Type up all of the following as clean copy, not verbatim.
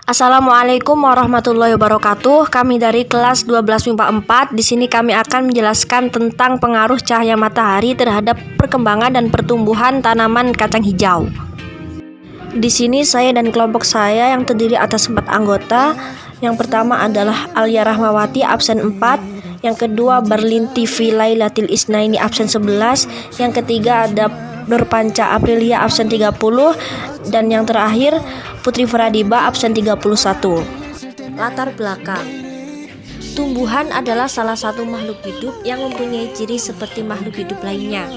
Assalamualaikum warahmatullahi wabarakatuh. Kami dari kelas 12 MIPA 4. Di sini kami akan menjelaskan tentang pengaruh cahaya matahari terhadap perkembangan dan pertumbuhan tanaman kacang hijau. Di sini saya dan kelompok saya yang terdiri atas 4 anggota. Yang pertama adalah Alia Rahmawati absen 4, yang kedua Berlin TV Lailatul Isnaini absen 11, yang ketiga ada Nurpanca Aprilia absen 30, dan yang terakhir Putri Fradiba absen 31. Latar belakang. Tumbuhan adalah salah satu makhluk hidup yang mempunyai ciri seperti makhluk hidup lainnya.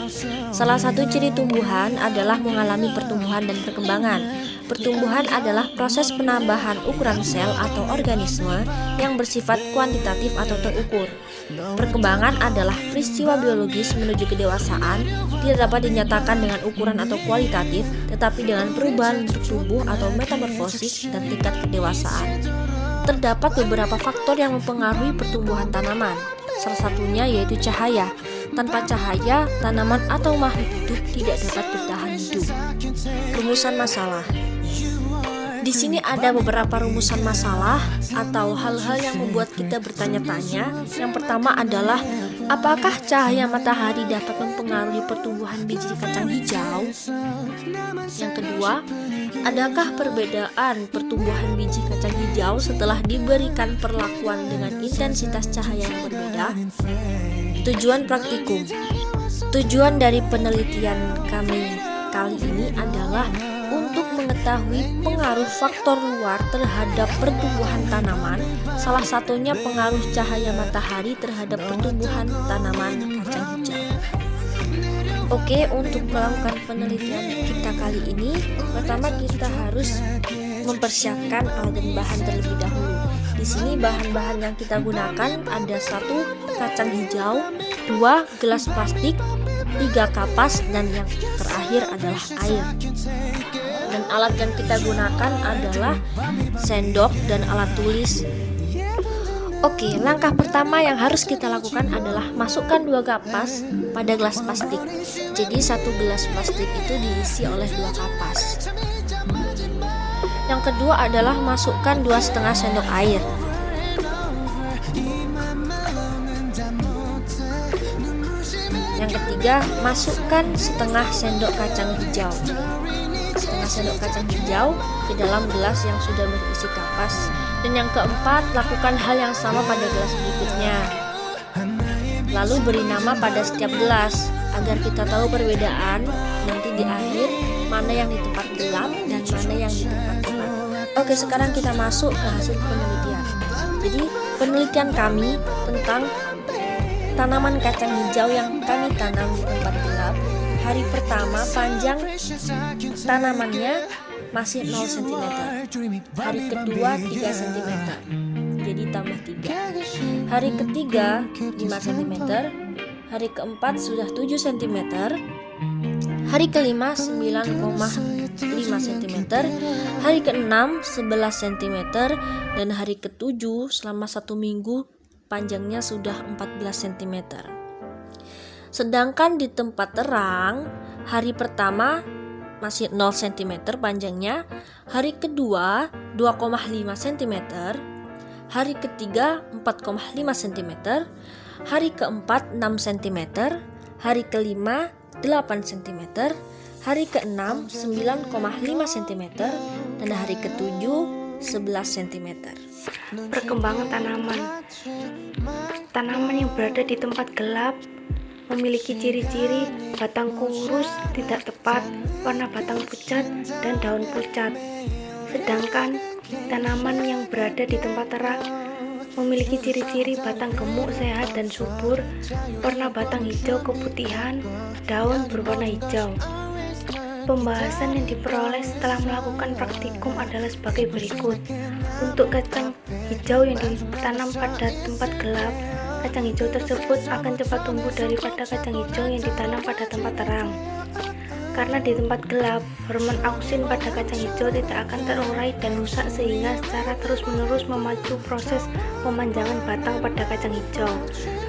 Salah satu ciri tumbuhan adalah mengalami pertumbuhan dan perkembangan. Pertumbuhan adalah proses penambahan ukuran sel atau organisme yang bersifat kuantitatif atau terukur. Perkembangan adalah peristiwa biologis menuju kedewasaan, tidak dapat dinyatakan dengan ukuran atau kualitatif, tetapi dengan perubahan bentuk tubuh atau metamorfosis dan tingkat kedewasaan. Terdapat beberapa faktor yang mempengaruhi pertumbuhan tanaman. Salah satunya yaitu cahaya. Tanpa cahaya, tanaman atau makhluk hidup tidak dapat bertahan hidup. Rumusan masalah. Di sini ada beberapa rumusan masalah atau hal-hal yang membuat kita bertanya-tanya. Yang pertama adalah, apakah cahaya matahari dapat mempengaruhi pertumbuhan biji kacang hijau? Yang kedua, adakah perbedaan pertumbuhan biji kacang hijau setelah diberikan perlakuan dengan intensitas cahaya yang berbeda? Tujuan praktikum. Tujuan dari penelitian kami kali ini adalah untuk mengetahui pengaruh faktor luar terhadap pertumbuhan tanaman, salah satunya pengaruh cahaya matahari terhadap pertumbuhan tanaman kacang hijau. Oke, untuk melakukan penelitian kita kali ini, pertama kita harus mempersiapkan alat dan bahan terlebih dahulu. Di sini bahan-bahan yang kita gunakan ada 1 kacang hijau, 2 gelas plastik, 3 kapas, dan yang terakhir adalah air. Dan alat yang kita gunakan adalah sendok dan alat tulis. Oke, langkah pertama yang harus kita lakukan adalah masukkan 2 kapas pada gelas plastik. Jadi 1 gelas plastik itu diisi oleh 2 kapas. Yang kedua adalah masukkan 2,5 sendok air. Yang ketiga, masukkan setengah sendok kacang hijau. Setengah sendok kacang hijau ke dalam gelas yang sudah berisi kapas. Dan yang keempat, lakukan hal yang sama pada gelas berikutnya. Lalu beri nama pada setiap gelas agar kita tahu perbedaan nanti di akhir mana yang di tempat gelap dan mana yang di tempat terang. Oke, sekarang kita masuk ke hasil penelitian. Jadi penelitian kami tentang tanaman kacang hijau yang kami tanam di tempat gelap. Hari pertama panjang tanamannya masih 0 cm. Hari kedua 3 cm. Jadi tambah 3. Hari ketiga 5 cm. Hari keempat sudah 7 cm. Hari kelima 9,5 cm. Hari keenam 11 cm. Dan hari ketujuh selama 1 minggu panjangnya sudah 14 cm. Sedangkan di tempat terang, hari pertama masih 0 cm panjangnya, hari kedua 2,5 cm, hari ketiga 4,5 cm, hari keempat 6 cm, hari kelima 8 cm, hari keenam 9,5 cm, dan hari ketujuh 11 cm. Perkembangan tanaman. Tanaman yang berada di tempat gelap memiliki ciri-ciri batang kurus tidak tepat, warna batang pucat, dan daun pucat. Sedangkan tanaman yang berada di tempat terang memiliki ciri-ciri batang gemuk, sehat, dan subur, warna batang hijau keputihan, daun berwarna hijau. Pembahasan yang diperoleh setelah melakukan praktikum adalah sebagai berikut. Untuk kacang hijau yang ditanam pada tempat gelap, kacang hijau tersebut akan cepat tumbuh daripada kacang hijau yang ditanam pada tempat terang. Karena di tempat gelap, hormon auksin pada kacang hijau tidak akan terurai dan rusak sehingga secara terus-menerus memacu proses pemanjangan batang pada kacang hijau.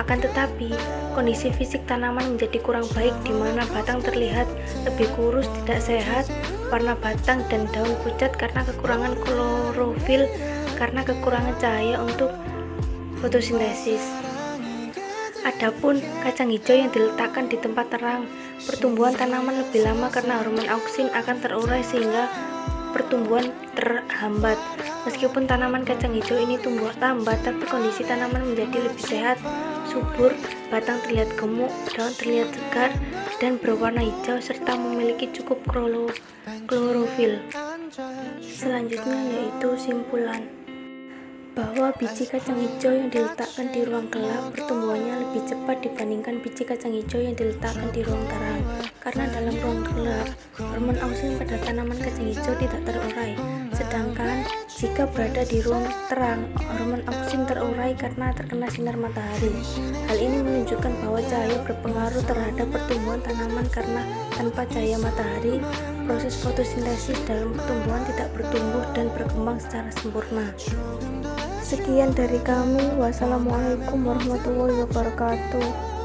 Akan tetapi, kondisi fisik tanaman menjadi kurang baik di mana batang terlihat lebih kurus, tidak sehat, warna batang dan daun pucat karena kekurangan klorofil, karena kekurangan cahaya untuk fotosintesis. Adapun kacang hijau yang diletakkan di tempat terang, pertumbuhan tanaman lebih lama karena hormon auksin akan terurai sehingga pertumbuhan terhambat. Meskipun tanaman kacang hijau ini tumbuh lambat, tapi kondisi tanaman menjadi lebih sehat, subur, batang terlihat gemuk, daun terlihat segar dan berwarna hijau serta memiliki cukup klorofil. Selanjutnya yaitu simpulan bahwa biji kacang hijau yang diletakkan di ruang gelap pertumbuhannya lebih cepat dibandingkan biji kacang hijau yang diletakkan di ruang terang, karena dalam ruang gelap hormon auksin pada tanaman kacang hijau tidak terurai, sedangkan jika berada di ruang terang hormon auksin terurai karena terkena sinar matahari. Hal ini menunjukkan bahwa cahaya berpengaruh terhadap pertumbuhan tanaman karena tanpa cahaya matahari proses fotosintesis dalam pertumbuhan tidak bertumbuh dan berkembang secara sempurna. Sekian dari kami. Wassalamualaikum warahmatullahi wabarakatuh.